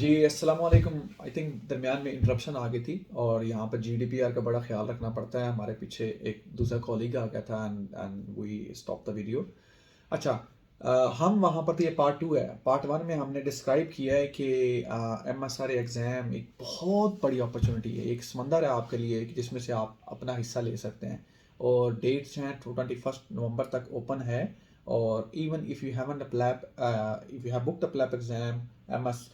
जी, अस्सलाम वालेकुम। I think दरमियान में इंटरप्शन आ गई थी और यहाँ पर जीडीपीआर का बड़ा ख्याल रखना पड़ता है। हमारे पीछे एक दूसरा कॉलीग आ गया था and and we stop the video. अच्छा, हम वहाँ पर तो ये पार्ट टू है। पार्ट वन में हमने डिस्क्राइब किया है कि एमएसआर एग्ज़ाम एक बहुत बड़ी अपॉर्चुनिटी है, एक समंदर है आपके लिए कि जिसमें से आप अपना हिस्सा ले सकते हैं। और डेट्स हैं 21 नवंबर तक ओपन है। और even if you haven't apply, if you have booked apply exam M S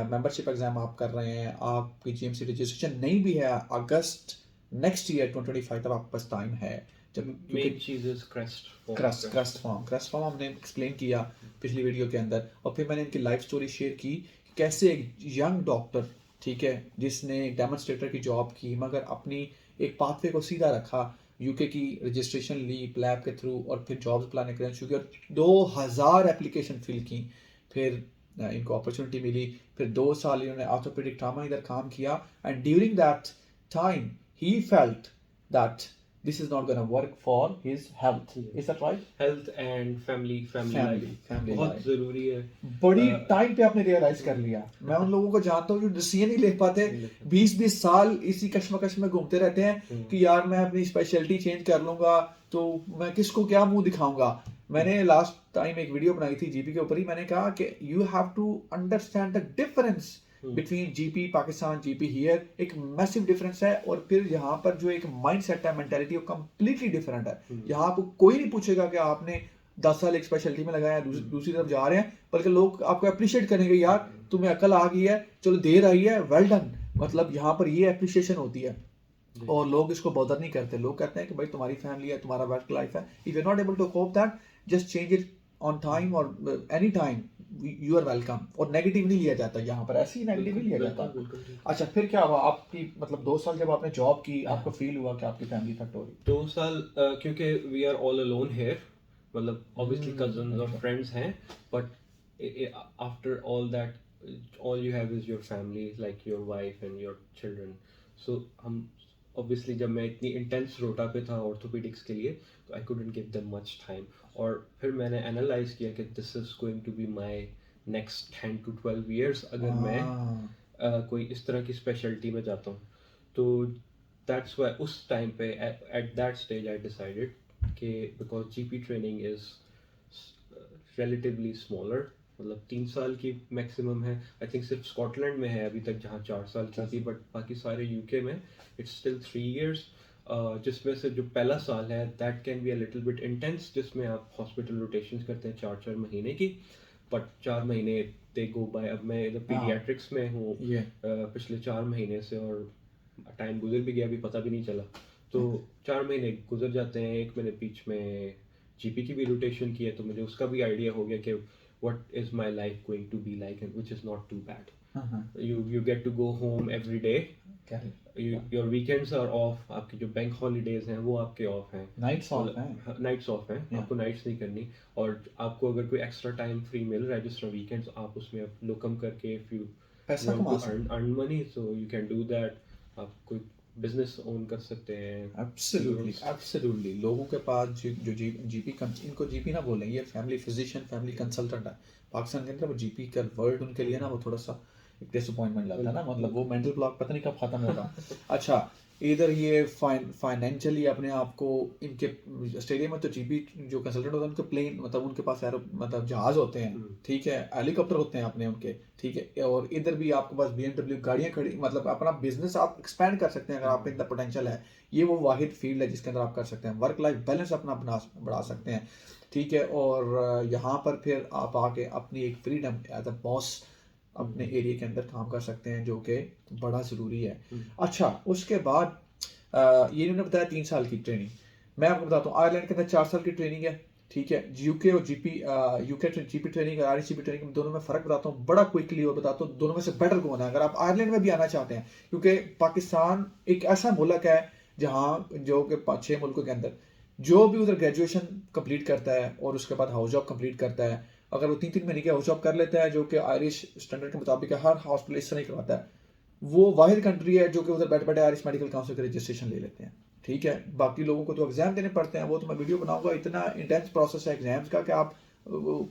membership exam आप कर रहे हैं, आपकी जीएमसी रजिस्ट्रेशन नहीं भी है, अगस्त नेक्स्ट ईयर 2025 तक आपके पास टाइम है। जब क्योंकि मेन चीज is crust form. Crust form हमने एक्सप्लेन किया पिछली वीडियो के अंदर। और फिर मैंने इनकी लाइफ स्टोरी शेयर की कि कैसे एक यंग डॉक्टर, ठीक है, जिसने डेमोन्स्ट्रेटर की जॉब की मगर अपनी एक पाथवे को सीधा रखा, यूके की रजिस्ट्रेशन ली प्लैब के थ्रू और फिर जॉब्स अप्लाई करना शुरू किया और 2000 एप्लीकेशन फिल की। फिर इनको अपॉर्चुनिटी मिली। फिर 2 साल इन्होंने ऑर्थोपेडिक ट्रामा इधर काम किया and during that time he felt that this is not going to work for his health. Is that right? Health and family life family बहुत लाइफ जरूरी है। बड़ी टाइम पे आपने रियलाइज कर लिया। मैं उन लोगों को जानता हूँ जो डिसीजन नहीं ले पाते, 20-20 साल इसी कश्मकश में घूमते रहते हैं कि यार मैं अपनी स्पेशलिटी चेंज कर लूंगा तो मैं किसको क्या मुंह दिखाऊंगा। मैंने लास्ट टाइम एक वीडियो बनाई थी जीपी के ऊपर ही, मैंने कहा कि you have to understand the difference between GP Pakistan GP here. एक मैसिव डिफरेंस है। और फिर यहाँ पर जो एक माइंड सेट है, मेंटेलिटी, वो कंप्लीटली डिफरेंट है। यहाँ आपको कोई नहीं पूछेगा कि आपने 10 साल एक स्पेशलिटी में लगाया, दूसरी तरफ जा रहे हैं, बल्कि लोग आपको अप्रिशिएट करेंगे, यार तुम्हें अकल आ गई है, चलो देर आई है, वेल डन। मतलब यहाँ पर ये अप्रिशिएशन होती है। और लोग इसको बॉदर नहीं करते। लोग कहते हैं कि भाई तुम्हारी फैमिली है, तुम्हारा वर्क लाइफ है, if you are not able to cope that, just change it on time और any time, you are welcome. और नेगेटिव नहीं लिया जाता यहाँ पर, ऐसे ही नेगेटिव नहीं लिया जाता। अच्छा, फिर क्या हुआ आपकी, मतलब 2 साल जब आपने जॉब की, आपको फील हुआ कि आपकी फैमिली इफेक्ट हो रही? 2 साल क्योंकि we are all alone here, मतलब ऑब्वियसली कजन्स और फ्रेंड्स हैं, but after all that all you have is your family, like your wife and your children. So हम ऑब्वियसली जब मैं इतनी इंटेंस रोटा पे था ऑर्थोपेडिक्स के लिए, तो I couldn't give them much time. और फिर मैंने एनालाइज किया कि this is going to be my next 10 to 12 years अगर मैं कोई इस तरह की स्पेशलिटी में जाता हूँ। तो दैट्स वाई उस टाइम पे at that stage I decided कि because GP training is relatively smaller, मतलब 3 साल की मैक्सिमम है। आई थिंक सिर्फ स्कॉटलैंड में है अभी तक जहाँ 4 साल की थी, बट बाकी सारे यूके में इट्स स्टिल 3 years। जिसमें से जो पहला साल है that can be a little bit intense, जिसमें आप हॉस्पिटल रोटेशंस करते हैं 4-4 महीने की, बट 4 महीने दे गो बाय। अब मैं इधर पीडियाट्रिक्स में हूँ पिछले 4 महीने से, और टाइम गुजर भी गया, अभी पता भी नहीं चला। तो 4 महीने गुजर जाते हैं। एक मैंने बीच में जीपी की भी रोटेशन की है, तो मुझे उसका भी आइडिया हो गया कि what is my life going to be like, and which is not too bad. You get to go home every day. Your weekends are off. आपके जो बैंक हॉलीडेज हैं वो आपके ऑफ हैं, नाइट्स ऑफ हैं, नाइट्स ऑफ हैं, आपको nights नहीं करनी। और आपको अगर कोई एक्स्ट्रा टाइम फ्री मिल रहा है जिस तरह वीकेंड्स, आप उसमें लोकम करके इफ यू पैसा वांट कमा to earn money, so you can do that. आप कोई बिजनेस ओन कर सकते हैं। Absolutely absolutely. लोगों के पास जो जीपी, इनको जीपी ना बोलें, ये फैमिली फिजिशियन, फैमिली कंसल्टेंट है। पाकिस्तान के अंदर वो जीपी का वर्ड उनके लिए ना वो थोड़ा सा एक डिसअपॉइंटमेंट लगता है ना, मतलब वो मेंटल ब्लॉक पता नहीं कब खत्म होगा। अच्छा, इधर ये फाइनेंशियली अपने आप को, इनके ऑस्ट्रेलिया में तो जीपी जो कंसल्टेंट होता है उनके प्लेन, मतलब उनके पास एरो, मतलब जहाज होते हैं, ठीक है, हेलीकॉप्टर होते हैं अपने उनके, ठीक है। और इधर भी आपके पास BMW गाड़ियाँ खड़ी, मतलब अपना बिजनेस आप एक्सपैंड कर सकते हैं अगर आप अंदर पोटेंशियल है। ये वो वाहिद फील्ड है जिसके अंदर आप कर सकते हैं, वर्क लाइफ बैलेंस अपना बढ़ा सकते हैं, ठीक है। और यहाँ पर फिर आप आके अपनी एक फ्रीडम एज अ बॉस अपने एरिया के अंदर काम कर सकते हैं, जो कि बड़ा ज़रूरी है। अच्छा, उसके बाद ये इन्होंने बताया 3 साल की ट्रेनिंग। मैं आपको बताता हूँ आयरलैंड के अंदर 4 साल की ट्रेनिंग है, ठीक है। यूके और जीपी, यूके जीपी ट्रेनिंग और आयरिश जीपी ट्रेनिंग दोनों में फ़र्क बताता हूँ बड़ा क्विकली, और बताता हूँ दोनों में से बेटर कौन है अगर आप आयरलैंड में भी आना चाहते हैं। क्योंकि पाकिस्तान एक ऐसा मुल्क है जहाँ जो कि 5-6 मुल्कों के अंदर जो भी उधर ग्रेजुएशन कंप्लीट करता है और उसके बाद हाउस जॉब कंप्लीट करता है, अगर वो 3-3 महीने की हाउस जॉब कर लेता है, जो कि आयरिश स्टैंडर्ड के मुताबिक हर हॉस्पिटल इस तरह ही करवाता है, वो वाहिद कंट्री है जो कि उधर बैठे बैठे आयरिश मेडिकल काउंसिल का रजिस्ट्रेशन ले लेते हैं, ठीक है। बाकी लोगों को तो एग्जाम देने पड़ते हैं, वो तो मैं वीडियो बनाऊंगा, इतना इंटेंस प्रोसेस है एग्जाम्स का कि आप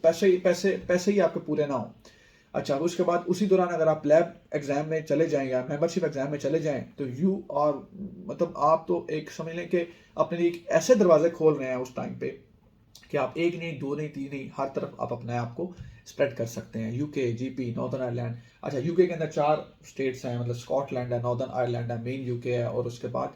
पैसे ही आपके पूरे ना हो। अच्छा, उसके बाद उसी दौरान अगर आप लैब एग्जाम में चले जाएं या मेंबरशिप एग्जाम में चले जाएं तो यू और मतलब आप तो एक समझ लें कि अपने लिए एक ऐसे दरवाजे खोल रहे हैं उस टाइम पे कि आप एक नहीं, दो नहीं, तीन नहीं, हर तरफ आप अपने आप को स्प्रेड कर सकते हैं। UK, GP, northern Ireland. अच्छा, यूके के अंदर 4 स्टेट्स हैं, मतलब स्कॉटलैंड है, नॉर्दर्न आयरलैंड है, मेन यूके है और उसके बाद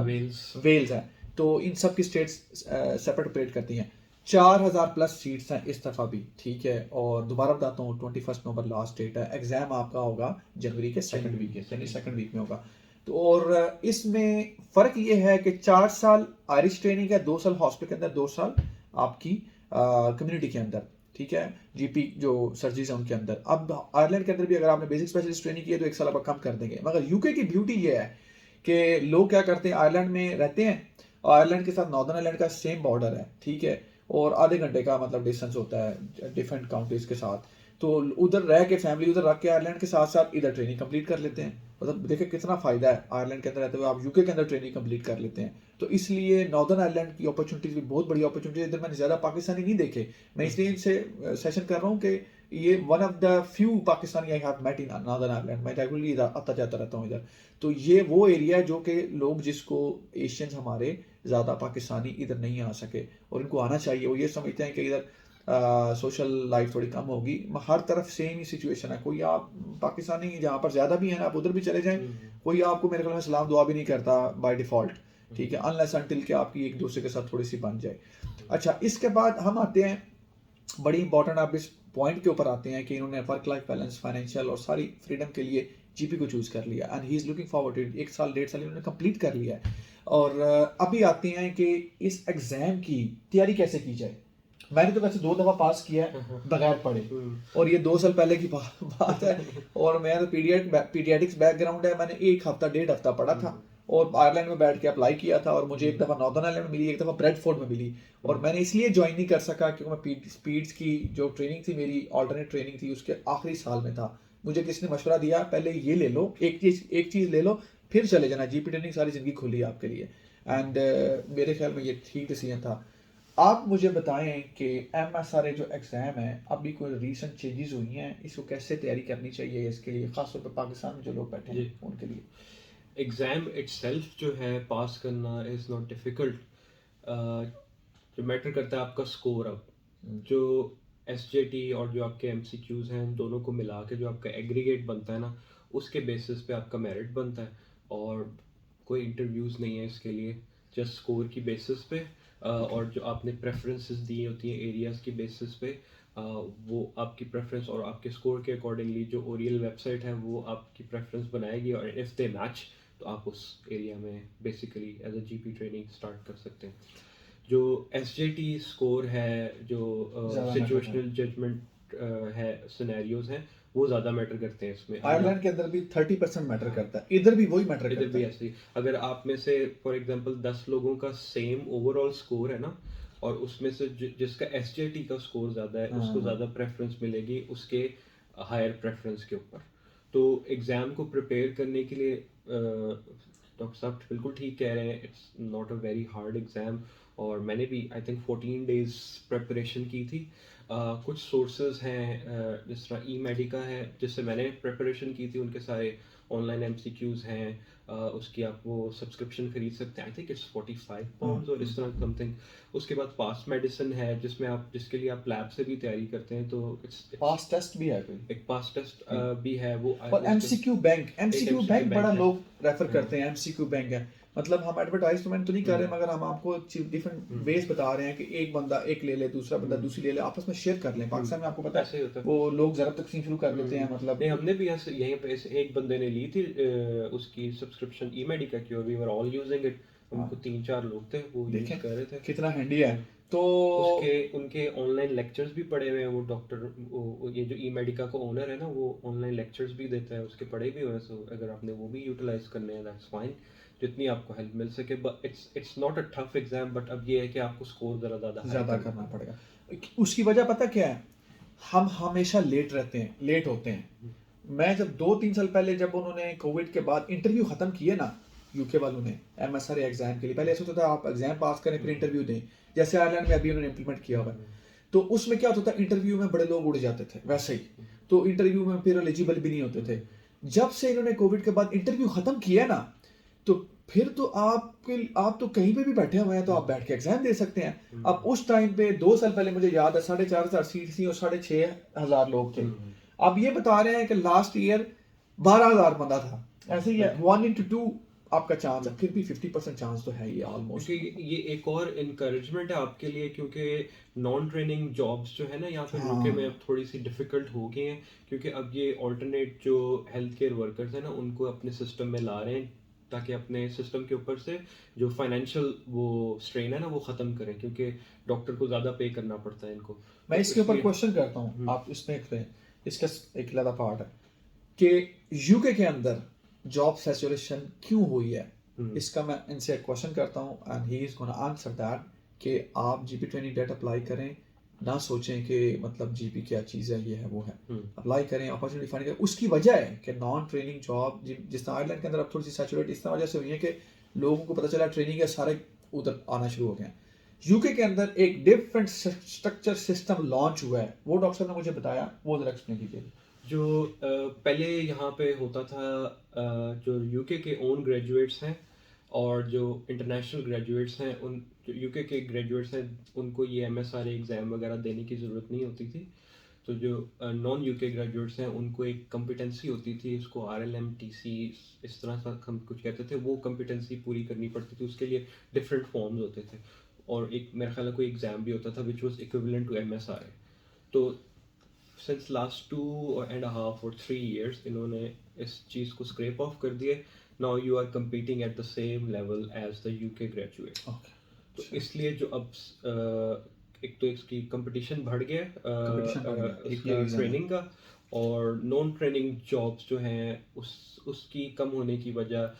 वेल्स। वेल्स है। तो इन सब की स्टेट्स सेपरेट ऑपरेट करती हैं। 4000 प्लस सीट्स हैं इस दफ़ा भी, ठीक है। और दोबारा बताता हूँ, 21 नवंबर लास्ट डेट है। एग्जाम आपका होगा जनवरी के सेकंड वीक यानी सेकंड वीक में होगा। तो और इसमें फ़र्क ये है कि 4 साल आयरिश ट्रेनिंग है, 2 साल हॉस्पिटल के अंदर, 2 साल आपकी कम्युनिटी के अंदर, ठीक है। जीपी जो सर्जरीज है उनके अंदर। अब आयरलैंड के अंदर भी अगर आपने बेसिक स्पेशलिस्ट ट्रेनिंग की है तो 1 साल आप कम कर देंगे। मगर यूके की ब्यूटी ये है कि लोग क्या करते हैं, आयरलैंड में रहते हैं और आयरलैंड के साथ नॉर्दर्न आयरलैंड का सेम बॉर्डर है, ठीक है। और आधे घंटे का मतलब डिस्टेंस होता है डिफरेंट काउंटीज के साथ। तो उधर रह के फैमिली उधर रख के आयरलैंड के साथ साथ इधर ट्रेनिंग कंप्लीट कर लेते हैं। मतलब देखिए कितना फायदा है, आयरलैंड के अंदर रहते हुए आप यूके के अंदर ट्रेनिंग कंप्लीट कर लेते हैं। तो इसलिए नॉर्दर्न आयरलैंड की अपॉर्चुनिटीज भी बहुत बड़ी अपॉर्चुनिटी है। इधर मैंने ज्यादा पाकिस्तानी नहीं देखे, मैं इसलिए इनसे सेशन कर रहा हूँ कि ये one of the few Pakistani I have met in Northern Ireland. मैं रेगुलरली आता जाता रहता हूँ इधर। तो ये वो एरिया है जो कि लोग जिसको एशियंस हमारे ज़्यादा पाकिस्तानी इधर नहीं आ सके और इनको आना चाहिए। वो ये समझते हैं कि इधर सोशल लाइफ थोड़ी कम होगी। हर तरफ सेम ही सिचुएशन है। कोई आप पाकिस्तानी जहाँ पर ज़्यादा भी है ना, आप उधर भी चले जाएं, कोई आपको मेरे ख्याल में सलाम दुआ भी नहीं करता बाय डिफ़ॉल्ट, ठीक है, अनलेस अनटिल कि आपकी एक दूसरे के साथ थोड़ी सी बन जाए। अच्छा, इसके बाद हम आते हैं बड़ी इंपॉर्टेंट, आप इस पॉइंट के ऊपर आते हैं कि इन्होंने वर्क लाइफ बैलेंस, फाइनेंशियल और सारी फ्रीडम के लिए जीपी को चूज कर लिया and he is looking forward to it. 1 साल 1.5 साल इन्होंने कंप्लीट कर लिया है। और अभी आते हैं कि इस एग्जाम की तैयारी कैसे की जाए। मैंने तो वैसे 2 दफा पास किया है बगैर पढ़े, और ये 2 साल पहले की बात है। और मैं तो पीडियाटिक्स बैकग्राउंड है, मैंने 1 हफ्ता 1.5 हफ्ता पढ़ा था और आयरलैंड में बैठ के अप्लाई किया था। और मुझे एक दफा नॉर्दर्न आयरलैंड में मिली, एक दफा ब्रेडफोर्ड में मिली। और मैंने इसलिए ज्वाइन नहीं कर सका क्योंकि मैं स्पीड्स की जो ट्रेनिंग थी, मेरी ऑल्टरनेट ट्रेनिंग थी, उसके आखिरी साल में था। मुझे किसी ने मशवरा दिया, पहले ये ले लो, एक चीज ले लो, फिर चले जाना, जीपी ट्रेनिंग सारी जिंदगी खुली है आपके लिए। एंड मेरे ख्याल में ये ठीक डिसीजन था। आप मुझे बताएं कि एमएसआरए जो एग्ज़ाम है, अभी कोई रीसेंट चेंजेस हुई हैं, इसको कैसे तैयारी करनी चाहिए इसके लिए, खासतौर पर पाकिस्तान में जो लोग बैठे हैं उनके लिए। एग्ज़ाम इटसेल्फ जो है पास करना इज़ नॉट डिफ़िकल्ट। जो मैटर करता है आपका स्कोर। अब जो एसजेटी और जो आपके एमसीक्यूज़ हैं, दोनों को मिला के जो आपका एग्रीगेट बनता है ना, उसके बेसिस पे आपका मेरिट बनता है। और कोई इंटरव्यूज़ नहीं है इसके लिए, जस्ट स्कोर की बेसिस पे। और जो आपने प्रेफरेंसेस दी होती हैं एरियाज़ की बेसिस पे, वो आपकी प्रेफरेंस और आपके स्कोर के अकॉर्डिंगली जो ओरियल वेबसाइट है वो आपकी प्रेफरेंस बनाएगी। और इफ़ दे मैच तो आप उस एरिया में basically as a GP training start कर सकते हैं। जो एसजेटी स्कोर है, जो सिचुएशनल जजमेंट है, सिनेरियोज हैं, वो ज़्यादा मैटर करते हैं इसमें। आयरलैंड के अंदर भी 30% मैटर करता है, इधर भी वही मैटर इधर करता भी है। ऐसे ही, अगर आप में से फॉर एग्जांपल 10 लोगों का सेम ओवरऑल स्कोर है ना, और उसमें से जिसका एसजेटी का स्कोर ज़्यादा है उसको ज़्यादा प्रेफरेंस मिलेगी उसके हायर प्रेफरेंस के ऊपर। तो एग्ज़ाम को प्रिपेयर करने के लिए डॉक्टर साहब बिल्कुल ठीक कह रहे हैं, it's not a very hard exam. और मैंने भी आई थिंक 14 डेज प्रिपरेशन की थी। कुछ सोर्सेज हैं, जिस तरह ई मेडिका है जिससे मैंने प्रिपरेशन की थी, उनके सारे ऑनलाइन एमसीक्यूज़ हैं। उसकी आप वो सब्सक्रिप्शन खरीद सकते हैं, आई थिंक इट्स 45 पाउंड्स और इस तरह समथिंग। उसके बाद पास मेडिसिन है जिसमें आप, जिसके लिए आप लैब से भी तैयारी करते हैं, तो इट्स पास टेस्ट भी है कोई, एक पास टेस्ट भी है वो। और एमसीक्यू MCQ बैंक बड़ा बैंक है। लोग रेफर करते हैं। एमसीक्यू बैंक है, मतलब हम एडवर्टाइजमेंट तो नहीं कर रहे मगर हम आपको डिफरेंट वेज बता रहे हैं कि एक बंदा एक ले ले, दूसरा बंदा दूसरी ले ले, आपस में शेयर कर लें। पाकिस्तान में आपको पता ऐसे ही होता है है। वो लोग जरा तकसीम शुरू कर देते हैं, मतलब नहीं, हमने भी ऐसे यहीं पे एक बंदे ने ली थी उसकी सब्सक्रिप्शन ई मेडिका की, और we were all using it. उनको 3-4 लोग थे वो यूज देखें कर रहे थे। कितना हैंडी है। तो उसके उनके ऑनलाइन लेक्चर्स भी पड़े हुए हैं। वो डॉक्टर, ये जो ई मेडिका का ओनर है ना, वो ऑनलाइन लेक्चर्स भी देता है, उसके पढ़े भी हुए हैं। सो अगर आपने वो भी यूटिलाइज करने हैं दैट्स फाइन, जितनी आपको हेल्प मिल सके। But it's not a tough exam, but अब ये है कि आपको स्कोर ज़्यादा करना पड़ेगा। उसकी वजह पता क्या है, हम हमेशा लेट होते हैं। मैं जब 2-3 साल पहले, जब उन्होंने कोविड के बाद इंटरव्यू खत्म किए ना यूके वालों ने एमएसआरए एग्जाम के लिए, पहले ऐसा होता था आप एग्जाम पास करें फिर इंटरव्यू दें, जैसे आयरलैंड में अभी उन्होंने इंप्लीमेंट किया हुआ है। तो उसमें क्या होता था, इंटरव्यू में बड़े लोग उड़ जाते थे वैसे ही। तो इंटरव्यू में फिर एलिजिबल भी नहीं होते थे। जब से इन्होंने कोविड के बाद इंटरव्यू खत्म किया ना, तो फिर तो आप तो कहीं पे भी बैठे हुए हैं तो आप बैठ के एग्जाम दे सकते हैं। अब उस टाइम पे 2 साल पहले मुझे याद है 4,500 सीट थी और 6,500 लोग थे। अब ये बता रहे हैं कि लास्ट ईयर 12,000 बंदा था। ऐसे ही है 1 into 2 आपका चांस है, फिर भी 50% चांस तो है ये ऑलमोस्ट। क्योंकि ये एक और इनकरेजमेंट है आपके लिए, क्योंकि नॉन ट्रेनिंग जॉब्स जो है ना यहाँ पे यूके में अब थोड़ी सी डिफिकल्ट हो गई हैं, क्योंकि अब ये ऑल्टरनेट जो हेल्थ केयर वर्कर्स हैं ना उनको अपने सिस्टम में ला रहे हैं, ताकि अपने सिस्टम के ऊपर से जो फाइनेंशियल वो स्ट्रेन है ना वो ख़त्म करें, क्योंकि डॉक्टर को ज़्यादा पे करना पड़ता है इनको। मैं तो इसके ऊपर इसलिए क्वेश्चन करता हूँ, आप इसमें इसका एक अलग पार्ट है कि यूके के अंदर जॉब सैचुरेशन क्यों हुई है। इसका मैं इनसे एक क्वेश्चन करता हूँ and he is gonna answer that कि आप जीपी ट्रेनिंग डेट अप्लाई करें, ना सोचें कि मतलब जीपी क्या चीज़ है, ये है वो है, अप्लाई करें, अपॉर्चुनिटी फाइंड करें। उसकी वजह है कि नॉन ट्रेनिंग जॉब जिस तरह आयरलैंड के अंदर अब थोड़ी सी सैचुरेट इस तरह वजह से हुई है कि लोगों को पता चला ट्रेनिंग है, सारे उधर आना शुरू हो गए हैं। यूके के अंदर एक डिफरेंट स्ट्रक्चर सिस्टम लॉन्च हुआ है, वो डॉक्टर साहब ने मुझे बताया, वो जरा एक्सप्लेन कीजिए। जो पहले यहाँ पे होता था, जो यूके के ओन ग्रेजुएट्स हैं और जो इंटरनेशनल ग्रेजुएट्स हैं, उन जो यूके के ग्रेजुएट्स हैं उनको ये एमएसआरए एग्ज़ाम वगैरह देने की ज़रूरत नहीं होती थी। तो जो नॉन यूके ग्रेजुएट्स हैं उनको एक कम्पिटेंसी होती थी, इसको आरएलएमटीसी इस तरह से हम कुछ कहते थे, वो कम्पिटेंसी पूरी करनी पड़ती थी। उसके लिए डिफरेंट फॉर्म्स होते थे और एक मेरे ख्याल में कोई एग्ज़ाम भी होता था विच वाज इक्विवेलेंट टू एमएसआरए। तो सिंस लास्ट 2.5 or 3 years इन्होंने इस चीज़ को स्क्रैप ऑफ कर दिया। Now you are competing at the same level as the UK graduate. तो इसलिए जो अब एक तो इसकी कंपटीशन बढ़ गया ट्रेनिंग का, और नॉन ट्रेनिंग जॉब्स जो हैं उसकी कम होने की वजह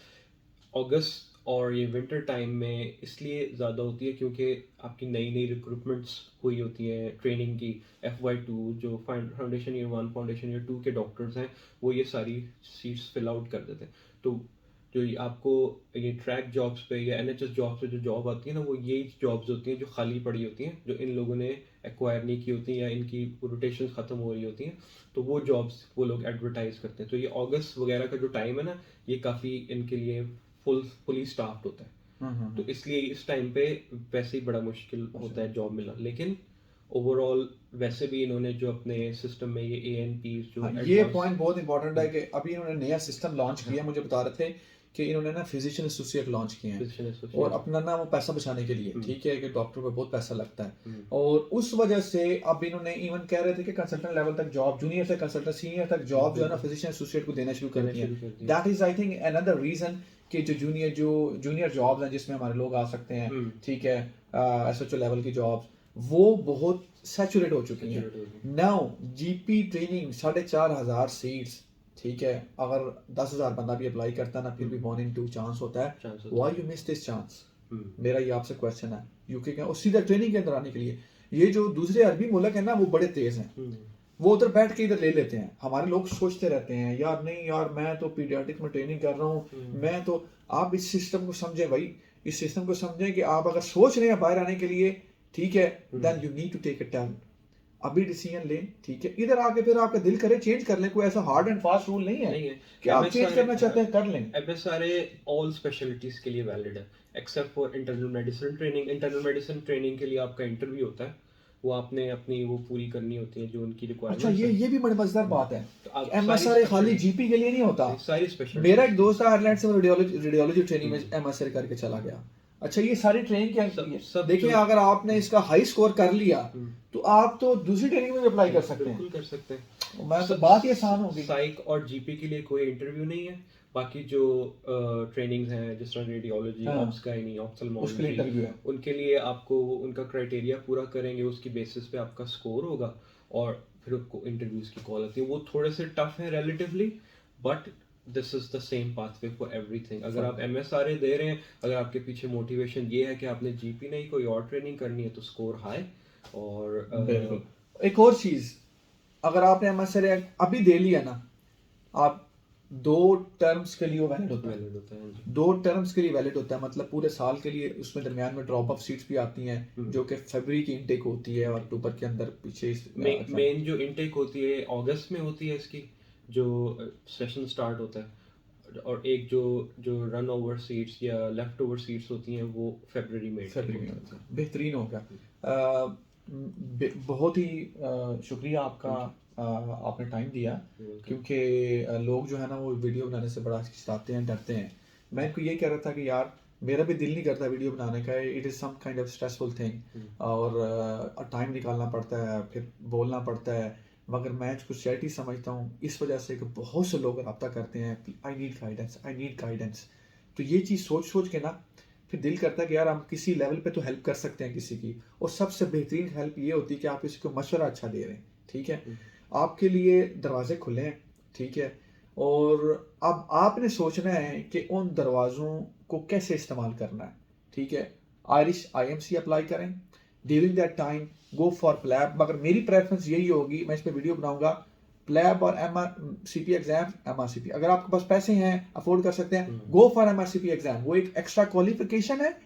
अगस्त और ये विंटर टाइम में इसलिए ज़्यादा होती है क्योंकि आपकी नई नई रिक्रूटमेंट्स हुई होती हैं ट्रेनिंग की। FY2 जो फाउंडेशन ईयर 1 फाउंडेशन ईयर 2 के डॉक्टर्स हैं वो ये सारी सीट्स फिल आउट कर देते हैं। तो जो आपको ये ट्रैक जॉब्स पे या NHS जॉब्स पे जो जॉब आती है ना, वो यही जॉब्स होती हैं जो खाली पड़ी होती हैं, जो इन लोगों ने एक्वायर नहीं की होती हैं या इनकी रोटेशन ख़त्म हो रही होती हैं। तो वो जॉब्स वो लोग एडवर्टाइज करते हैं। तो ये अगस्त वगैरह का जो टाइम है ना, ये काफ़ी इनके लिए फुली स्टाफ्ड होता है। तो इसलिए इस टाइम पे वैसे ही बड़ा मुश्किल होता है जॉब मिलना। लेकिन ओवरऑल वैसे भी इन्होंने जो अपने सिस्टम में ये ANP जो ये पॉइंट बहुत इंपॉर्टेंट है कि अभी इन्होंने नया सिस्टम लॉन्च किया, मुझे बता रहे थे कि इन्होंने ना फिजिशियन एसोसिएट लॉन्च किए हैं और अपना ना वो पैसा बचाने के लिए, ठीक है, कि डॉक्टर पे बहुत पैसा लगता है और उस वजह से अब इन्होंने इवन कह रहे थे कि कंसल्टेंट लेवल तक जॉब, जूनियर से कंसल्टेंट सीनियर तक जॉब जो है ना फिजिशियन एसोसिएट को देना शुरू कर दिया। That is I think another reason कि जो जूनियर जॉब्स हैं जिसमें हमारे लोग आ सकते हैं, ठीक है, SHO लेवल की जॉब्स वो बहुत सैचुरेट हो चुकी हैं। नाउ जीपी ट्रेनिंग 4,500 सीट्स, ठीक है, अगर 10,000 बंदा भी अप्लाई करता है ना, फिर भी 1 in 2 चांस होता है। Why you miss this chance? मेरा ये आपसे क्वेश्चन है यूके का, और सीधा ट्रेनिंग के अंदर आने के लिए। ये जो दूसरे अरबी मुल्क है ना वो बड़े तेज हैं, वो उधर बैठ के इधर ले लेते हैं। हमारे लोग सोचते रहते हैं यार नहीं यार मैं तो पीडियाट्रिक में ट्रेनिंग कर रहा हूँ, मैं तो, आप इस सिस्टम को समझें भाई, इस सिस्टम को समझें कि आप अगर सोच रहे हैं बाहर आने के लिए, ठीक है, then you need to take a time, अभी डिसीजन लें, ठीक है, इधर आके फिर आपका दिल करे चेंज कर लें, कोई ऐसा हार्ड एंड फास्ट रूल नहीं है कि आप चेंज करना चाहते हैं कर लें। MSRA ऑल स्पेशलिटीज के लिए वैलिड है except for internal medicine training. Internal medicine training के लिए आपका इंटरव्यू होता है, वो आपने अपनी वो पूरी करनी होती है जो उनकी रिक्वायरमेंट। अच्छा, ये भी बड़ी मजेदार बात है, MSRA खाली जीपी के लिए नहीं होता। सारी स्पेशलिटी, मेरा एक दोस्त है आयरलैंड से, रेडियोलॉजी ट्रेनिंग में MSRA करके चला गया। अच्छा, ये सारी ट्रेनिंग क्या देखिए, अगर आपने इसका हाई स्कोर कर लिया तो आप तो दूसरी ट्रेनिंग में भी अप्लाई कर सकते हैं। बिल्कुल कर सकते हैं। मैं तो बात ही आसान होगी। साइक और जीपी के लिए कोई इंटरव्यू नहीं है। बाकी जो ट्रेनिंग्स हैं जिस तरह रेडियोलॉजी, ऑब्स्काइनी, ऑप्थेल्मोलॉजी, इंटरव्यू है, उनके लिए आपको उनका क्राइटेरिया पूरा करेंगे, उसकी बेसिस पे आपका स्कोर होगा और फिर आपको इंटरव्यूज की कॉल आती है। वो थोड़े से टफ है relatively, but this is the same pathway for everything. अगर आप MSRA दे रहे हैं, अगर आपके पीछे मोटिवेशन ये है कि आपने जीपी नहीं कोई और ट्रेनिंग करनी है, तो स्कोर हाई। और एक और चीज, अगर आपने MSRA अभी दे लिया ना, आप 2 टर्म्स के लिए वो वैलिड होता है। वैलिड होता है, हाँ जी। 2 टर्म्स के लिए वैलिड होता है, मतलब पूरे साल के लिए। उसमें दरमियान में ड्रॉप ऑफ सीट्स भी आती हैं जो कि फरवरी की इनटेक होती है और अक्टूबर के अंदर पीछे मेन जो इनटेक होती है अगस्त में होती है इसकी, जो सेशन स्टार्ट होता है, और एक जो जो रन ओवर सीट्स या लेफ्ट ओवर सीट्स होती हैं वो फरवरी में फरवरी में होता है। बेहतरीन हो गया। बहुत ही शुक्रिया आपका, आपने टाइम दिया, क्योंकि लोग जो है ना वो वीडियो बनाने से बड़ा हिचकिचाते हैं, डरते हैं। मैं इनको यही कह रहा था कि यार मेरा भी दिल नहीं करता वीडियो बनाने का, it is some kind of stressful thing, और टाइम निकालना पड़ता है, फिर बोलना पड़ता है। मगर मैं इसको चैरिटी समझता हूँ इस वजह से कि बहुत से लोग रब्ता करते हैं कि I need guidance, I need guidance. तो ये चीज़ सोच सोच के ना फिर दिल करता है कि यार हम किसी लेवल पे तो हेल्प कर सकते हैं किसी की, और सबसे बेहतरीन हेल्प ये होती है कि आप किसी को मशवरा अच्छा दे रहे हैं, ठीक है। आपके लिए दरवाजे खुले हैं, ठीक है, और अब आपने सोचना है कि उन दरवाज़ों को कैसे इस्तेमाल करना है, ठीक है। आयरिश IMC अप्लाई करें, during that time go for PLAB. मगर मेरी प्रेफरेंस यही होगी, मैं इस पर वीडियो बनाऊंगा, प्लैब और MRCP एग्जाम। MRCP अगर आपके पास पैसे हैं, अफोर्ड कर सकते हैं, गो फॉर MRCP एग्जाम। वो एक एक्स्ट्रा क्वालिफिकेशन है,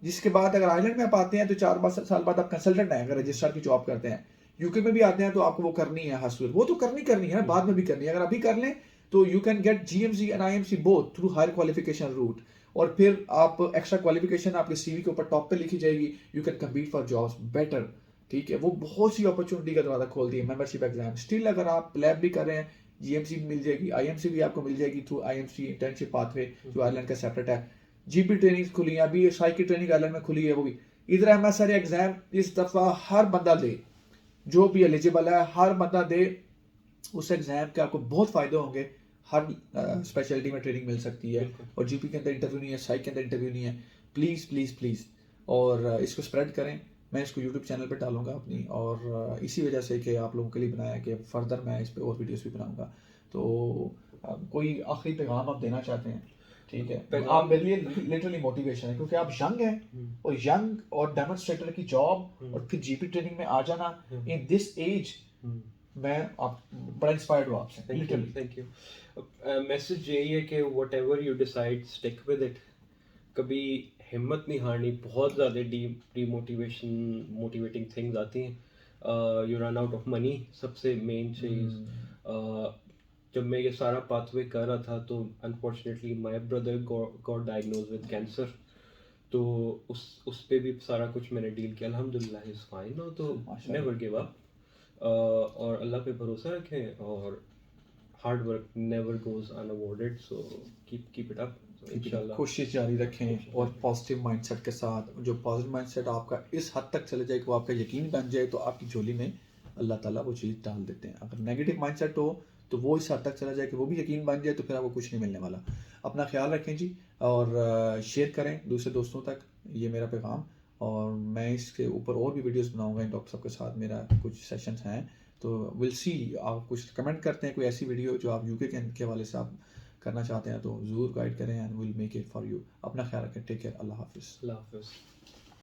जिसके बाद अगर आयरलैंड में आप आते हैं तो 4 साल बाद आप कंसल्टेंट हैं, अगर रजिस्ट्रार की जॉब करते हैं। यूके में भी आते हैं तो आपको वो करनी है हासिल, वो तो करनी है ना, बाद में भी करनी है। अगर अभी कर लें तो you can get GMC and IMC both through higher qualification route, और फिर आप एक्स्ट्रा क्वालिफिकेशन आपके CV के ऊपर टॉप पे लिखी जाएगी, you can compete for jobs better, ठीक है। वो बहुत सी अपॉर्चुनिटी का दरवाजा खोल दिया मेंबरशिप एग्जाम। स्टिल अगर आप लैब भी कर रहे हैं, GMC भी मिल जाएगी, IMC भी आपको मिल जाएगी थ्रू IMC इंटर्नशिप पाथवे, जो आयरलैंड का सेपरेट है। GP ट्रेनिंग खुली है, अभी साइक की ट्रेनिंग आयरलैंड में खुली है, वो भी। इधर MSR एग्जाम इस दफा हर बंदा दे, जो भी एलिजिबल है हर बंदा दे उस एग्जाम के, आपको बहुत फायदे होंगे। हर स्पेशलिटी में ट्रेनिंग मिल सकती है, और GP के अंदर इंटरव्यू नहीं है, साइक के अंदर इंटरव्यू नहीं है। प्लीज़ प्लीज़ प्लीज़, और इसको स्प्रेड करें। मैं इसको यूट्यूब चैनल पे डालूंगा अपनी, और इसी वजह से कि आप लोगों के लिए बनाया कि फर्दर मैं इस पे और वीडियोस भी बनाऊंगा। तो कोई आखिरी पैगाम आप देना चाहते हैं? ठीक है, आप मेरे लिए लिटरली मोटिवेशन है, क्योंकि आप यंग हैं, और यंग और डेमोन्स्ट्रेटर की जॉब और फिर GP ट्रेनिंग में आ जाना इन दिस एज, मैं आप बड़ा इंस्पायर्ड हुआ आपसे लिटरली। Thank you. मैसेज यही है कि what ever you decide stick with it, कभी हिम्मत नहीं हारनी। बहुत ज़्यादा मोटिवेटिंग थिंग्स आती हैं। You run out of money, सबसे मेन चीज़। जब मैं ये सारा पाथवे कर रहा था तो unfortunately my brother got diagnose with cancer, तो उस पे भी सारा कुछ मैंने डील किया। अल्हम्दुलिल्लाह इज़ फाइन नो, तो नेवर गिव अप, और अल्लाह पे भरोसा रखें, और hard work never goes unawarded, so keep it up इंशाल्लाह। कोशिश जारी रखें, और पॉजिटिव माइंडसेट के साथ। जो पॉजिटिव माइंडसेट आपका इस हद तक चले जाए कि वो आपका यकीन बन जाए, तो आपकी झोली में अल्लाह ताला वो चीज़ डाल देते हैं। अगर नेगेटिव माइंडसेट हो तो वो इस हद तक चला जाए कि वो भी यकीन बन जाए, तो फिर आपको कुछ नहीं मिलने वाला। अपना ख्याल रखें जी, और शेयर करें दूसरे दोस्तों तक, ये मेरा पैगाम। और मैं इसके ऊपर और भी वीडियोस बनाऊंगा इन डॉक्टर साहब के साथ, मेरा कुछ सेशंस हैं, तो विल सी। आप कुछ कमेंट करते हैं कोई ऐसी वीडियो जो आप यूके के हवाले से आप करना चाहते हैं, तो ज़रूर गाइड करें, and will make it for you. अपना ख्याल रखें, टेक केयर, अल्लाह हाफिज़। अल्लाह हाफ़िज़।